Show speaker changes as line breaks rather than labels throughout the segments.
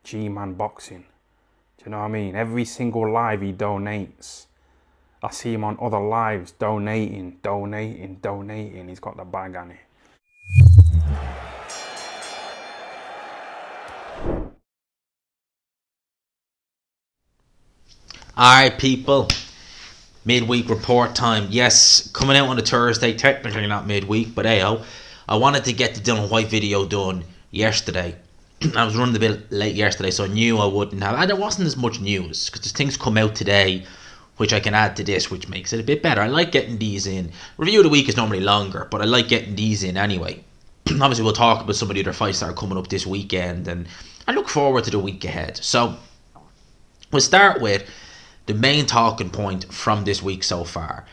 G-Man Boxing. Do you know what I mean? Every single live he donates. I see him on other lives donating. He's got the bag on it.
Alright, people. Midweek report time. Yes, coming out on a Thursday. Technically not midweek, but hey, I wanted to get the Dillian Whyte video done yesterday. I was running a bit late yesterday, so I knew I wouldn't have. And there wasn't as much news because there's things come out today which I can add to this, which makes it a bit better. I like getting these in. Review of the week is normally longer, but I like getting these in anyway. Obviously, we'll talk about some of the other fights that are coming up this weekend, and I look forward to the week ahead. So, we'll start with the main talking point from this week so far,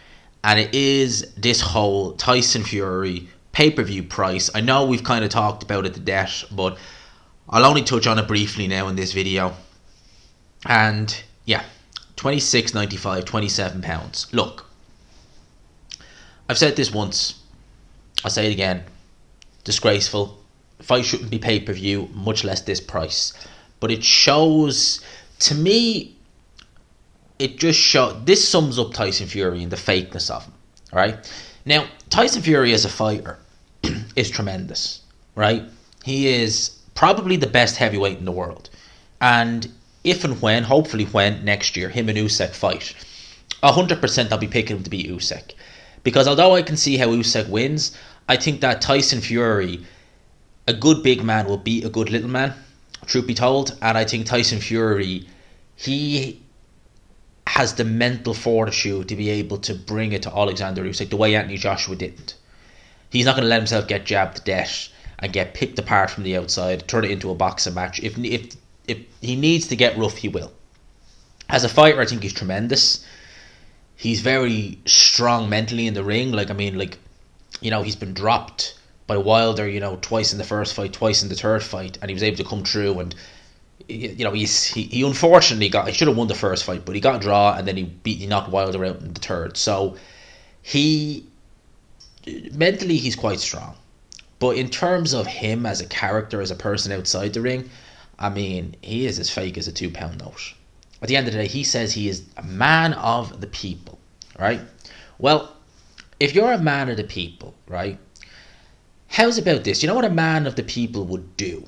and it is this whole Tyson Fury pay-per-view price. I know we've kind of talked about it to death, but I'll only touch on it briefly now in this video. And yeah, £26.95, £27. Look, I've said this once, I'll say it again. Disgraceful. Fight shouldn't be pay-per-view, much less this price. But it shows, to me, it just shows, this sums up Tyson Fury and the fakeness of him, right? Now, Tyson Fury as a fighter is tremendous, right? He is probably the best heavyweight in the world. And if and when, hopefully when, next year, him and Usyk fight, 100% I'll be picking him to beat Usyk. Because although I can see how Usyk wins, I think that Tyson Fury, a good big man will beat a good little man, truth be told. And I think Tyson Fury, he has the mental fortitude to be able to bring it to Alexander Usyk the way Anthony Joshua didn't. He's not going to let himself get jabbed to death and get picked apart from the outside, turn it into a boxing match. If he needs to get rough, he will. As a fighter, I think he's tremendous. He's very strong mentally in the ring. He's been dropped by Wilder, twice in the first fight, twice in the third fight, and he was able to come through. And he unfortunately he should have won the first fight, but he got a draw, and then he knocked Wilder out in the third. So mentally he's quite strong. But in terms of him as a character, as a person outside the ring, I mean, he is as fake as a £2 note. At the end of the day, he says he is a man of the people, right? Well, if you're a man of the people, right, how's about this? You know what a man of the people would do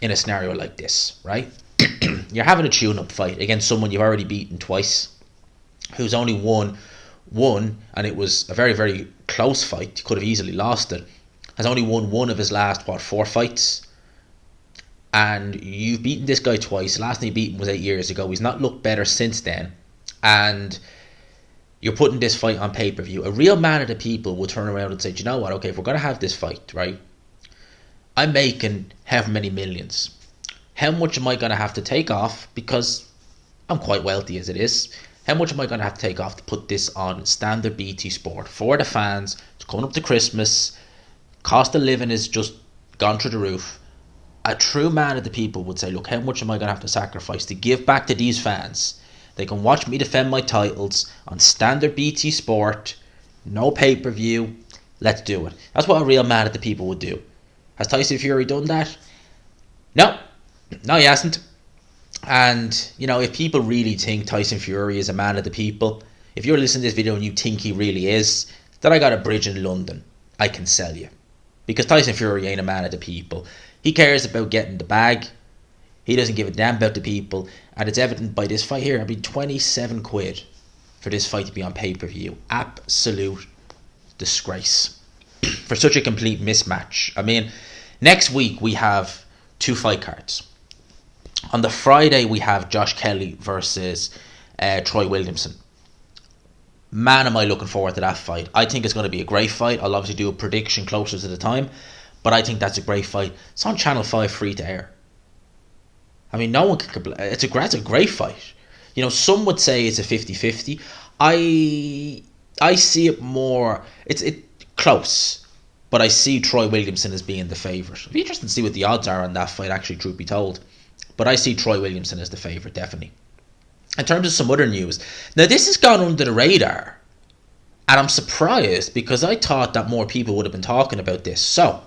in a scenario like this, right? You're having a tune-up fight against someone you've already beaten twice, who's only won one, and it was a very, very close fight. You could have easily lost it. Has only won one of his last, 4 fights. And you've beaten this guy twice. Last time you beat him was 8 years ago. He's not looked better since then. And you're putting this fight on pay-per-view. A real man of the people will turn around and say, do you know what? Okay, if we're going to have this fight, right? I'm making however many millions. How much am I going to have to take off? Because I'm quite wealthy as it is. How much am I going to have to take off to put this on standard BT Sport for the fans? It's coming up to Christmas. Cost of living is just gone through the roof. A true man of the people would say, look, how much am I going to have to sacrifice to give back to these fans? They can watch me defend my titles on standard BT Sport, no pay-per-view. Let's do it. That's what a real man of the people would do. Has Tyson Fury done that? No, he hasn't. And, if people really think Tyson Fury is a man of the people, if you're listening to this video and you think he really is, then I got a bridge in London I can sell you. Because Tyson Fury ain't a man of the people. He cares about getting the bag. He doesn't give a damn about the people. And it's evident by this fight here. I mean, 27 quid for this fight to be on pay-per-view. Absolute disgrace. For such a complete mismatch. I mean, next week we have 2 fight cards. On the Friday we have Josh Kelly versus Troy Williamson. Man, am I looking forward to that fight. I think it's going to be a great fight. I'll obviously do a prediction closer to the time. But I think that's a great fight. It's on Channel 5 free to air. I mean, no one can complain. It's a great fight. Some would say it's a 50-50. I see it more, it's close. But I see Troy Williamson as being the favourite. It'll be interesting to see what the odds are on that fight, actually, truth be told. But I see Troy Williamson as the favourite, definitely. In terms of some other news, now this has gone under the radar. And I'm surprised because I thought that more people would have been talking about this. So,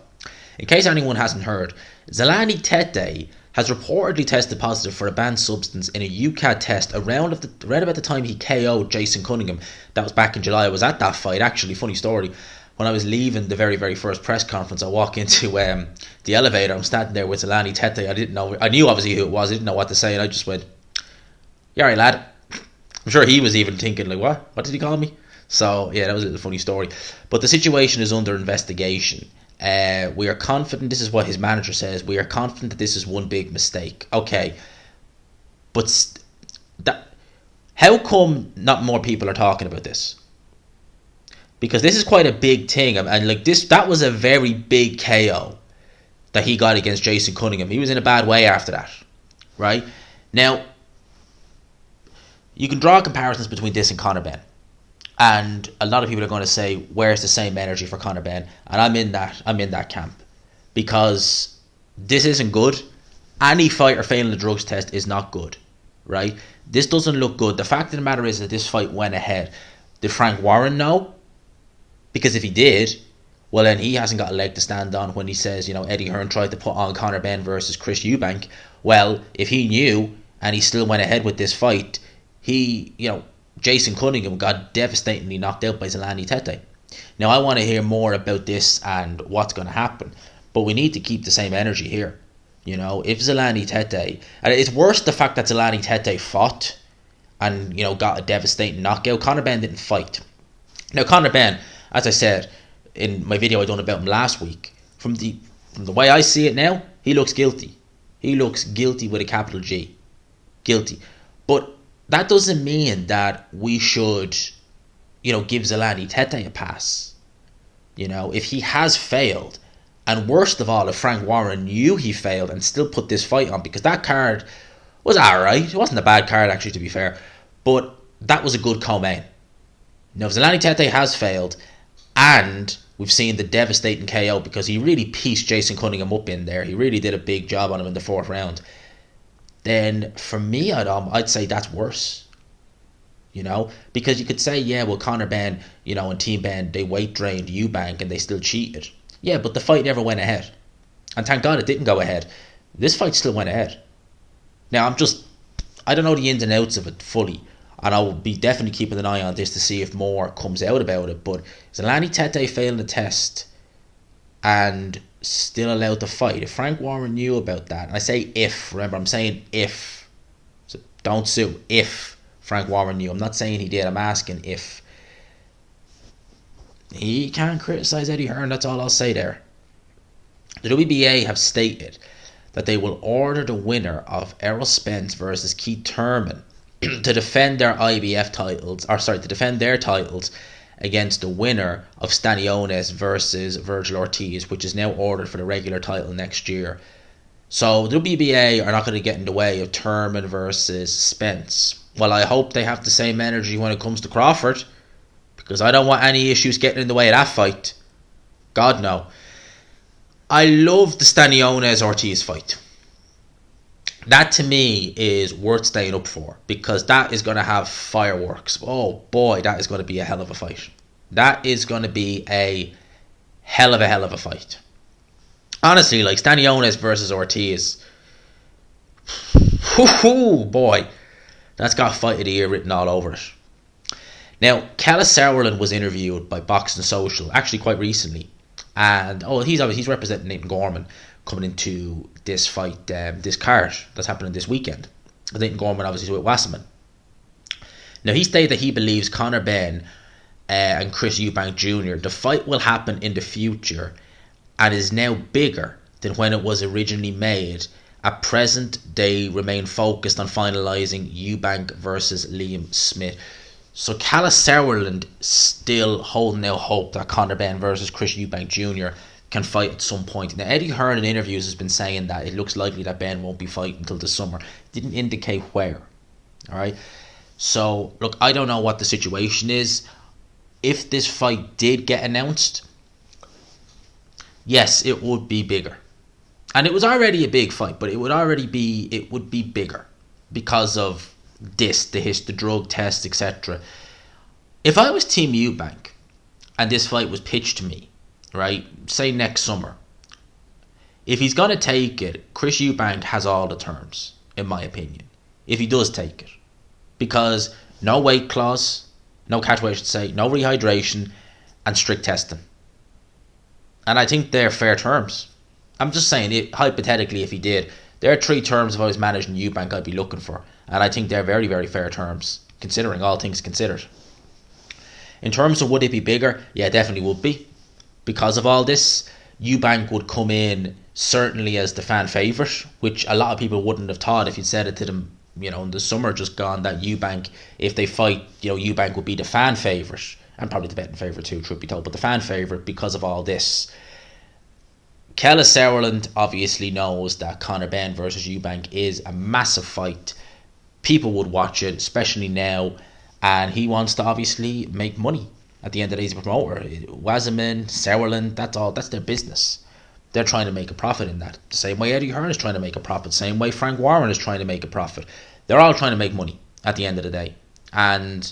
in case anyone hasn't heard, Zolani Tete has reportedly tested positive for a banned substance in a UCAD test around about the time he KO'd Jason Cunningham. That was back in July. I was at that fight, actually. Funny story. When I was leaving the very, very first press conference, I walk into the elevator. I'm standing there with Zolani Tete. I knew obviously who it was. I didn't know what to say, and I just went, "You alright, lad?" I'm sure he was even thinking, like, what? What did he call me? So, yeah, that was a little funny story. But the situation is under investigation. We are confident, this is what his manager says, we are confident that this is one big mistake. Okay. But how come not more people are talking about this? Because this is quite a big thing. And like that was a very big KO that he got against Jason Cunningham. He was in a bad way after that. Right? Now, you can draw comparisons between this and Conor Benn. And a lot of people are going to say, where's the same energy for Conor Benn? And I'm in that camp. Because this isn't good. Any fighter failing the drugs test is not good. Right? This doesn't look good. The fact of the matter is that this fight went ahead. Did Frank Warren know? Because if he did, well then he hasn't got a leg to stand on when he says, Eddie Hearn tried to put on Conor Benn versus Chris Eubank. Well, if he knew and he still went ahead with this fight, Jason Cunningham got devastatingly knocked out by Zolani Tete. Now, I want to hear more about this and what's going to happen, but we need to keep the same energy here. If Zolani Tete, and it's worse the fact that Zolani Tete fought and, got a devastating knockout. Conor Benn didn't fight. Now, Conor Benn, as I said in my video I done about him last week, from the way I see it now, he looks guilty. He looks guilty with a capital G. Guilty. But that doesn't mean that we should, give Zolani Tete a pass. If he has failed, and worst of all, if Frank Warren knew he failed and still put this fight on, because that card was alright. It wasn't a bad card, actually, to be fair. But that was a good co-main. Now, if Zolani Tete has failed, and we've seen the devastating KO because he really pieced Jason Cunningham up in there, he really did a big job on him in the fourth round, then for me, I'd say that's worse. Because you could say, yeah, well, Conor Benn, and Team Benn, they weight drained Eubank and they still cheated. Yeah, but the fight never went ahead. And thank God it didn't go ahead. This fight still went ahead. Now, I don't know the ins and outs of it fully, and I will be definitely keeping an eye on this to see if more comes out about it. But Zolani Tete failing the test and still allowed to fight. If Frank Warren knew about that, and I say if, remember I'm saying if, so don't sue, if Frank Warren knew. I'm not saying he did, I'm asking if. He can't criticise Eddie Hearn, that's all I'll say there. The WBA have stated that they will order the winner of Errol Spence versus Keith Thurman to defend their to defend their titles against the winner of Stanionis versus Virgil Ortiz, which is now ordered for the regular title next year. So the WBA are not going to get in the way of Thurman versus Spence. Well, I hope they have the same energy when it comes to Crawford, because I don't want any issues getting in the way of that fight. God, no. I love the Stanionis Ortiz fight. That to me is worth staying up for, because that is going to have fireworks. Oh boy, that is going to be a hell of a fight. That is going to be a hell of a fight. Honestly, like Stanionis versus Ortiz. Boy, that's got Fight of the Year written all over it. Now, Kella Sauerland was interviewed by Boxing Social actually quite recently, and he's representing Nathan Gorman coming into this fight, this card that's happening this weekend. Nathan Gorman obviously is with Wasserman. Now, he stated that he believes Conor Benn and Chris Eubank Jr., the fight will happen in the future and is now bigger than when it was originally made. At present, they remain focused on finalising Eubank versus Liam Smith. So Kella Sauerland still holding out hope that Conor Benn versus Chris Eubank Jr. can fight at some point. Now, Eddie Hearn in interviews has been saying that it looks likely that Benn won't be fighting until the summer. Didn't indicate where. Alright? So, look, I don't know what the situation is. If this fight did get announced, yes, it would be bigger. And it was already a big fight, but it would be bigger because of the drug test, etc. If I was Team Eubank and this fight was pitched to me, right, say next summer, if he's going to take it, Chris Eubank has all the terms, in my opinion. If he does take it. Because no weight clause, no catchweight I should say, no rehydration, and strict testing. And I think they're fair terms. I'm just saying, hypothetically, if he did, there are 3 terms if I was managing Eubank I'd be looking for. And I think they're very, very fair terms, considering all things considered. In terms of would it be bigger? Yeah, definitely would be. Because of all this, Eubank would come in certainly as the fan favourite, which a lot of people wouldn't have thought if you'd said it to them, in the summer just gone, that Eubank, if they fight, Eubank would be the fan favourite. And probably the betting favourite too, truth be told, but the fan favourite because of all this. Kella Sauerland obviously knows that Conor Benn versus Eubank is a massive fight. People would watch it, especially now, and he wants to obviously make money. At the end of the day, he's a promoter. Wasserman, Sauerland, that's their business. They're trying to make a profit in that. The same way Eddie Hearn is trying to make a profit. The same way Frank Warren is trying to make a profit. They're all trying to make money at the end of the day. And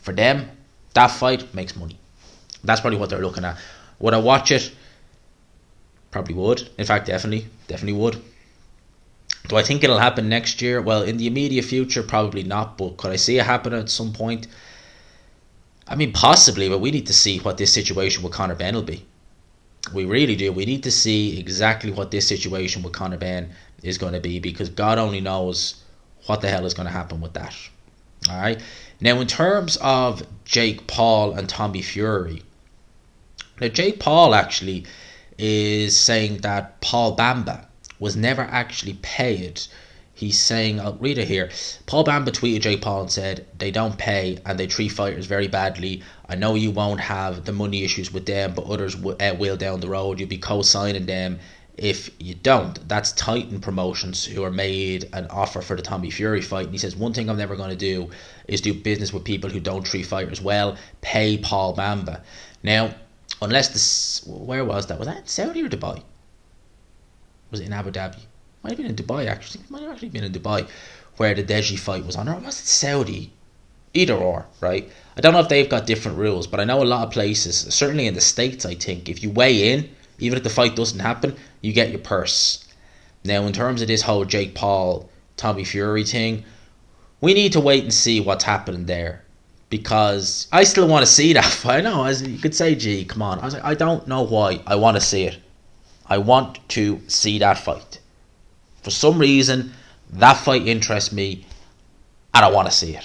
for them, that fight makes money. That's probably what they're looking at. Would I watch it? Probably would. In fact, definitely would. Do I think it'll happen next year? Well, in the immediate future, probably not. But could I see it happen at some point? I mean, possibly, but we need to see what this situation with Conor Benn will be. We really do. We need to see exactly what this situation with Conor Benn is going to be, because God only knows what the hell is going to happen with that. All right. Now, in terms of Jake Paul and Tommy Fury, now Jake Paul actually is saying that Paul Bamba was never actually paid. He's saying, I'll read it here. Paul Bamba tweeted Jake Paul and said, they don't pay and they treat fighters very badly. I know you won't have the money issues with them, but others will down the road. You'll be co-signing them if you don't. That's Titan Promotions who are made an offer for the Tommy Fury fight. And he says, one thing I'm never going to do is do business with people who don't treat fighters well. Pay Paul Bamba. Now, unless this, where was that? Was that in Saudi or Dubai? Was it in Abu Dhabi? Might have been in Dubai actually. Might have actually been in Dubai, where the Deji fight was on. Or was it Saudi? Either or, right? I don't know if they've got different rules, but I know a lot of places, certainly in the States, I think, if you weigh in, even if the fight doesn't happen, you get your purse. Now, in terms of this whole Jake Paul, Tommy Fury thing, we need to wait and see what's happening there. Because I still want to see that fight. I know, as you could say, gee, come on. I was like, I don't know why. I want to see it. I want to see that fight. For some reason, that fight interests me, and I want to see it.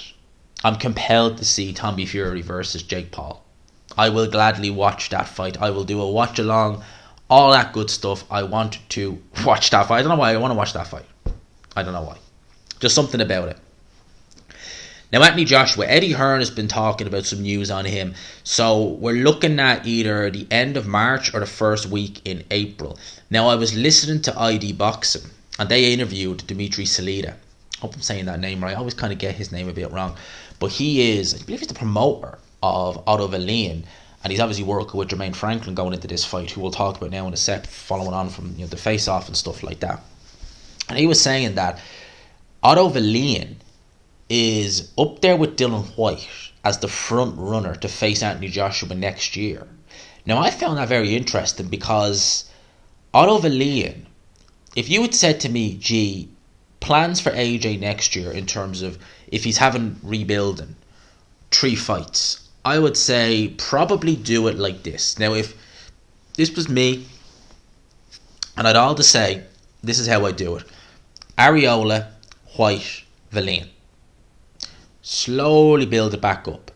I'm compelled to see Tommy Fury versus Jake Paul. I will gladly watch that fight. I will do a watch along, all that good stuff. I want to watch that fight. I don't know why I want to watch that fight. I don't know why. Just something about it. Now, Anthony Joshua, Eddie Hearn has been talking about some news on him. So we're looking at either the end of March or the first week in April. Now, I was listening to ID Boxing, and they interviewed Dimitri Salida. I hope I'm saying that name right. I always kind of get his name a bit wrong. But he is, I believe he's the promoter of Otto Wallin. And he's obviously working with Jermaine Franklin going into this fight, who we'll talk about now in a sec, following on from the face-off and stuff like that. And he was saying that Otto Wallin is up there with Dillian Whyte as the front runner to face Anthony Joshua next year. Now, I found that very interesting because Otto Wallin, if you had said to me, gee, plans for AJ next year in terms of if he's having rebuilding 3 fights, I would say probably do it like this. Now, if this was me, and I'd all to say, this is how I do it. Areola, Whyte, Wallin. Slowly build it back up.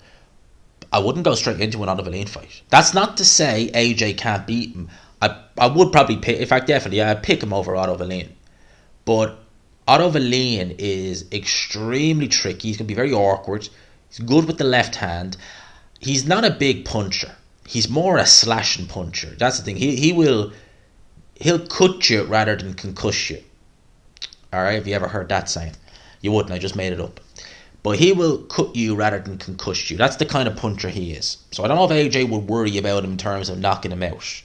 I wouldn't go straight into an Otto Wallin fight. That's not to say AJ can't beat him. I would probably pick, in fact, definitely, I'd pick him over Otto Wallin. But Otto Wallin is extremely tricky. He's going to be very awkward. He's good with the left hand. He's not a big puncher. He's more a slashing puncher. That's the thing. He'll cut you rather than concuss you. Alright, have you ever heard that saying? You wouldn't, I just made it up. But he will cut you rather than concuss you. That's the kind of puncher he is. So I don't know if AJ would worry about him in terms of knocking him out.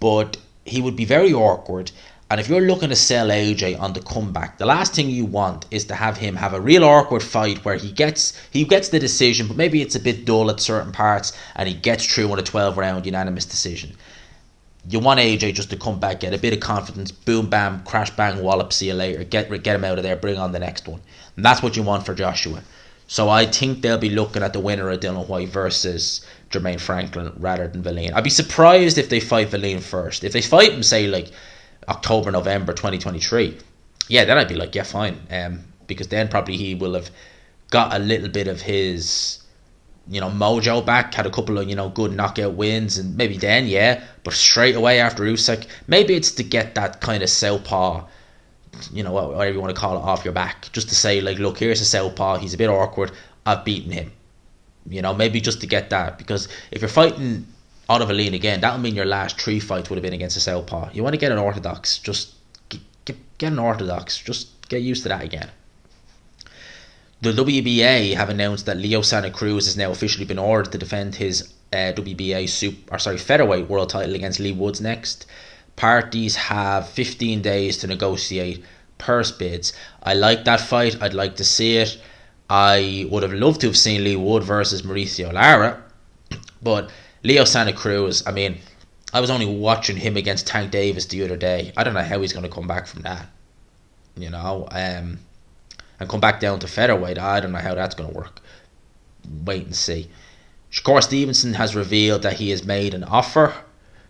But he would be very awkward. And if you're looking to sell AJ on the comeback, the last thing you want is to have him have a real awkward fight where he gets the decision, but maybe it's a bit dull at certain parts, and he gets through on a 12-round unanimous decision. You want AJ just to come back, get a bit of confidence, boom, bam, crash, bang, wallop, see you later, get him out of there, bring on the next one. And that's what you want for Joshua. So I think they'll be looking at the winner of Dillian Whyte versus Jermaine Franklin rather than Dillian. I'd be surprised if they fight Dillian first. If they fight him, say, like, October, November 2023, yeah, then I'd be like, yeah, fine. Because then probably he will have got a little bit of his, mojo back, had a couple of, good knockout wins, and maybe then, yeah, but straight away after Usyk, maybe it's to get that kind of southpaw, whatever you want to call it, off your back, just to say, like, look, here's a southpaw, he's a bit awkward, I've beaten him, maybe just to get that, because if you're fighting Otto Wallin again, that'll mean your last 3 fights would have been against a southpaw. You want to get an orthodox, just get an orthodox, just get used to that again. The WBA have announced that Leo Santa Cruz has now officially been ordered to defend his WBA featherweight world title against Lee Woods next. Parties have 15 days to negotiate purse bids. I like that fight. I'd like to see it. I would have loved to have seen Lee Wood versus Mauricio Lara, but Leo Santa Cruz, I mean, I was only watching him against Tank Davis the other day. I don't know how he's going to come back from that, and come back down to featherweight. I don't know how that's going to work. Wait and see. Shakur Stevenson has revealed that he has made an offer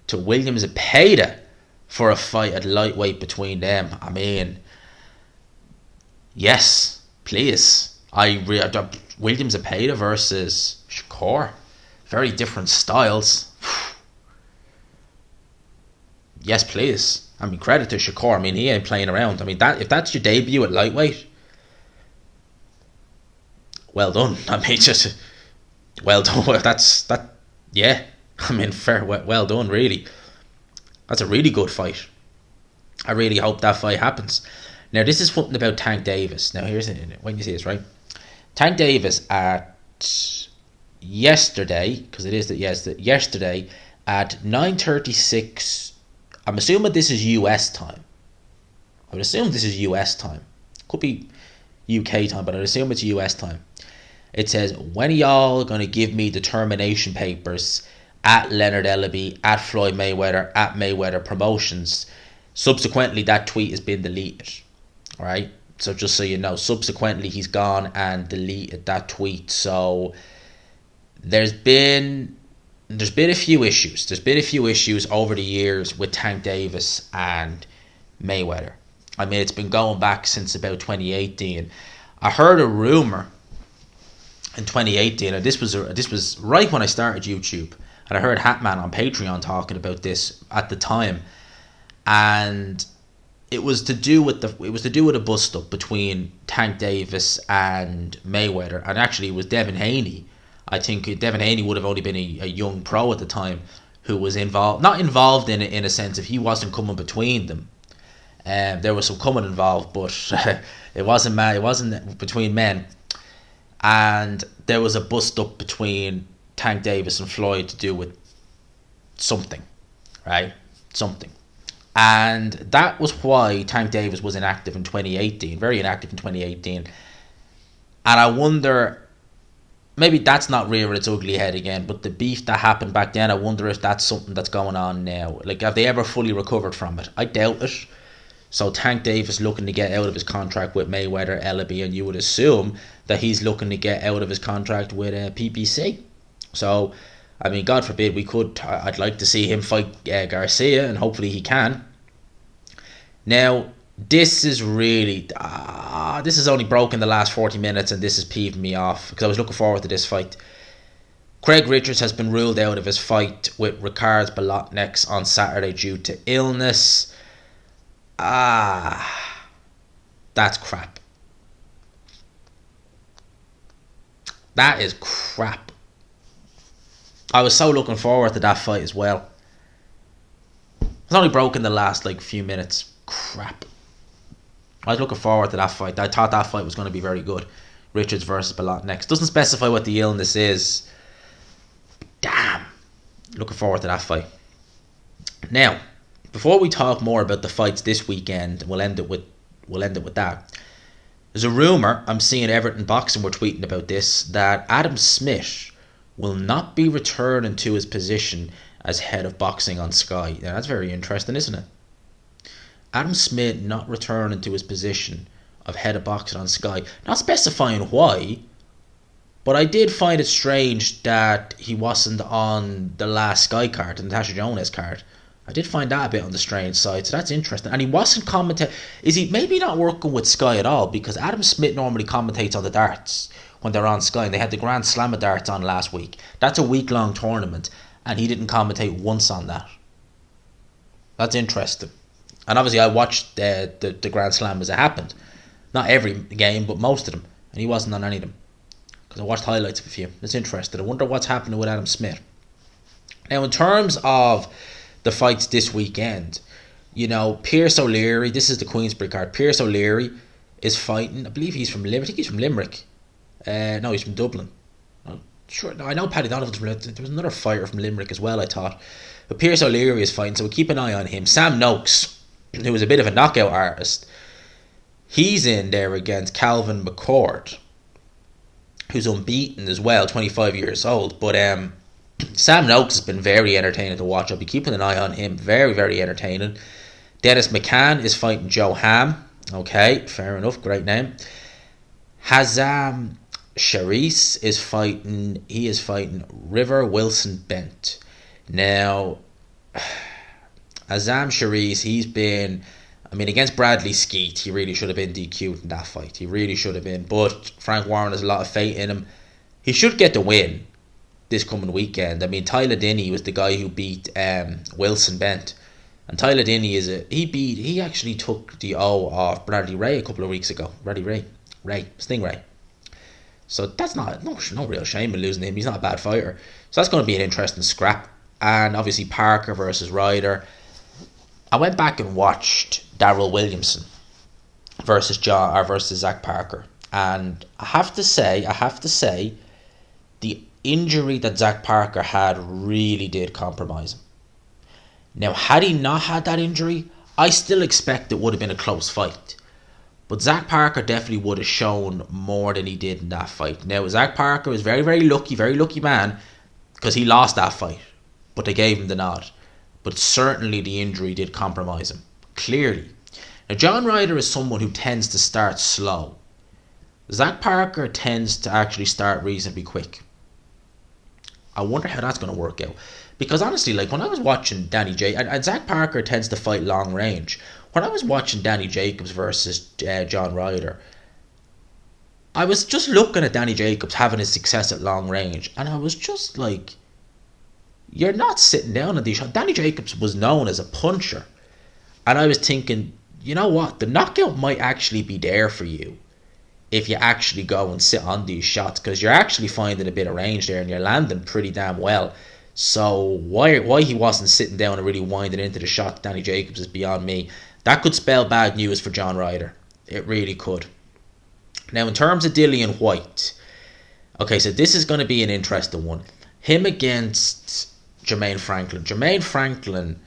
to William Zepeda for a fight at lightweight between them. I mean, yes, please. William Zepeda versus Shakur. Very different styles. Yes, please. I mean, credit to Shakur. I mean, he ain't playing around. I mean, if that's your debut at lightweight, well done. I mean, just well done. Yeah. I mean, fair. Well done, really. That's a really good fight. I really hope that fight happens. Now, this is something about Tank Davis. Now, here's it. When you see this, right? Tank Davis at yesterday, because it is that yesterday at 9:36. I'm assuming this is US time. I would assume this is US time. Could be UK time, but I'd assume it's US time. It says, when are y'all going to give me the termination papers at Leonard Ellaby, at Floyd Mayweather, at Mayweather Promotions? Subsequently, that tweet has been deleted. Alright? So just so you know, subsequently he's gone and deleted that tweet. So there's been a few issues. There's been a few issues over the years with Tank Davis and Mayweather. I mean, it's been going back since about 2018. I heard a rumor in 2018, and this was right when I started YouTube, and I heard Hatman on Patreon talking about this at the time, and it was to do with a bust up between Tank Davis and Mayweather, and actually it was Devin Haney. I think Devin Haney would have only been a young pro at the time who was not involved in it in a sense if he wasn't coming between them. There was some coming involved, but it wasn't between men. And there was a bust up between Tank Davis and Floyd to do with something, right? Something. And that was why Tank Davis was inactive in 2018, very inactive in 2018. And I wonder, maybe that's not rearing its ugly head again, but the beef that happened back then, I wonder if that's something that's going on now. Like, have they ever fully recovered from it? I doubt it. So Tank Davis looking to get out of his contract with Mayweather, Ellaby, and you would assume that he's looking to get out of his contract with PBC. So, I mean, God forbid I'd like to see him fight Garcia, and hopefully he can. Now, this is really, this has only broken the last 40 minutes, and this has peeved me off, because I was looking forward to this fight. Craig Richards has been ruled out of his fight with Ricard Bolotniks on Saturday due to illness. That's crap. That is crap. I was so looking forward to that fight as well. It's only broken the last few minutes. Crap. I was looking forward to that fight. I thought that fight was going to be very good. Richards versus Bolotniks. Doesn't specify what the illness is. Damn. Looking forward to that fight. Now, before we talk more about the fights this weekend, we'll end it with that. There's a rumour, I'm seeing Everton Boxing were tweeting about this, that Adam Smith will not be returning to his position as head of boxing on Sky. Now that's very interesting, isn't it? Adam Smith not returning to his position of head of boxing on Sky. Not specifying why, but I did find it strange that he wasn't on the last Sky card, the Natasha Jonas card. I did find that a bit on the strange side, so that's interesting. And he wasn't commentating. Is he maybe not working with Sky at all? Because Adam Smith normally commentates on the darts when they're on Sky, and they had the Grand Slam of darts on last week. That's a week-long tournament, and he didn't commentate once on that. That's interesting. And obviously I watched the Grand Slam as it happened. Not every game, but most of them. And he wasn't on any of them. Because I watched highlights of a few. It's interesting. I wonder what's happening with Adam Smith. Now, in terms of the fights this weekend, you know, Pierce O'Leary, this is the Queensberry card. Pierce O'Leary is fighting, I believe he's from Limerick. I think he's from Limerick. No, he's from Dublin. Sure, no, I know Paddy Donovan's from Limerick. There was another fighter from Limerick as well, I thought. But Pierce O'Leary is fighting, so we'll keep an eye on him. Sam Noakes, who was a bit of a knockout artist, he's in there against Calvin McCord, who's unbeaten as well, 25 years old. But Sam Noakes has been very entertaining to watch. I'll be keeping an eye on him. Very, very entertaining. Dennis McCann is fighting Joe Ham. Okay, fair enough. Great name. Hazam Sharice is fighting. He is fighting River Wilson Bent. Now, Hazam Sharice, he's been, I mean, against Bradley Skeet, he really should have been DQ'd in that fight. He really should have been. But Frank Warren has a lot of faith in him. He should get the win this coming weekend. I mean, Tyler Dinney was the guy who beat Wilson Bent. And Tyler Dinney he actually took the O off Bradley Ray a couple of weeks ago. Bradley Ray, Stingray. So that's no real shame in losing him. He's not a bad fighter. So that's going to be an interesting scrap. And obviously Parker versus Ryder. I went back and watched Darryl Williamson versus Zach Parker. And I have to say, the injury that Zach Parker had really did compromise him. Now, had he not had that injury, I still expect it would have been a close fight. But Zach Parker definitely would have shown more than he did in that fight. Now, Zach Parker was very, very lucky man, because he lost that fight. But they gave him the nod. But certainly the injury did compromise him. Clearly. Now, John Ryder is someone who tends to start slow. Zach Parker tends to actually start reasonably quick. I wonder how that's going to work out. Because honestly, like when I was watching Danny Jacobs, and Zach Parker tends to fight long range. When I was watching Danny Jacobs versus John Ryder, I was just looking at Danny Jacobs having his success at long range. And I was just like, you're not sitting down on these shots. Danny Jacobs was known as a puncher. And I was thinking, you know what? The knockout might actually be there for you if you actually go and sit on these shots, because you're actually finding a bit of range there and you're landing pretty damn well. So why he wasn't sitting down and really winding into the shot, Danny Jacobs, is beyond me. That could spell bad news for John Ryder. It really could. Now, in terms of Dillian Whyte, okay, so this is going to be an interesting one. Him against Jermaine Franklin. Jermaine Franklin,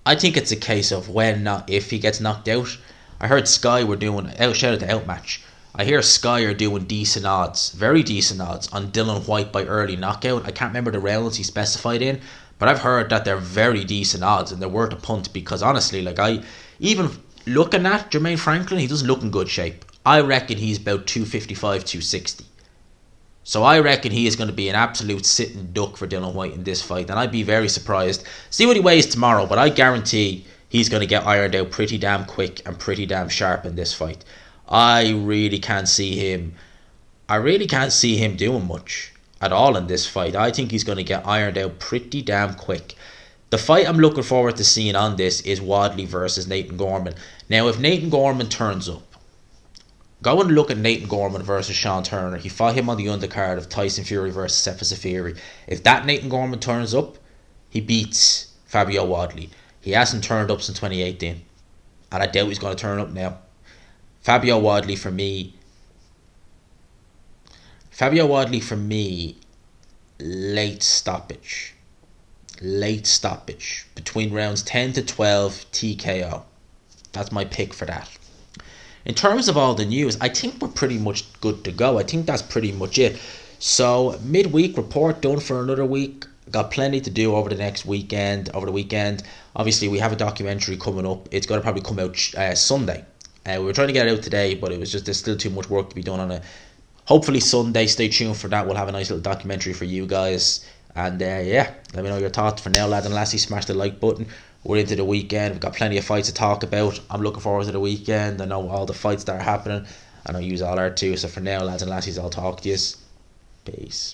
I think it's a case of when, not if, he gets knocked out. I heard Sky were doing, shout out to Outmatch, I hear Sky are doing decent odds, very decent odds, on Dillian Whyte by early knockout. I can't remember the rounds he specified in, but I've heard that they're very decent odds and they're worth a punt, because honestly, like, I even looking at Jermaine Franklin, he doesn't look in good shape. I reckon he's about 255, 260. So I reckon he is going to be an absolute sitting duck for Dillian Whyte in this fight, and I'd be very surprised. See what he weighs tomorrow, but I guarantee he's going to get ironed out pretty damn quick and pretty damn sharp in this fight. I really can't see him doing much at all in this fight. I think he's going to get ironed out pretty damn quick. The fight I'm looking forward to seeing on this is Wadley versus Nathan Gorman. Now, if Nathan Gorman turns up, go and look at Nathan Gorman versus Sean Turner. He fought him on the undercard of Tyson Fury versus Cephas Zafiri. If that Nathan Gorman turns up, he beats Fabio Wadley. He hasn't turned up since 2018, and I doubt he's going to turn up now. Fabio Wadley for me, late stoppage between rounds 10 to 12 TKO. That's my pick for that. In terms of all the news, I think we're pretty much good to go. I think that's pretty much it. So midweek report done for another week. Got plenty to do over the weekend. Obviously, we have a documentary coming up. It's going to probably come out Sunday. We were trying to get it out today, but there's still too much work to be done on it. Hopefully Sunday. Stay tuned for that. We'll have a nice little documentary for you guys. And yeah, let me know your thoughts. For now, lads and lassies, smash the like button. We're into the weekend. We've got plenty of fights to talk about. I'm looking forward to the weekend. I know all the fights that are happening. I know you all are too. So for now, lads and lassies, I'll talk to you. Peace.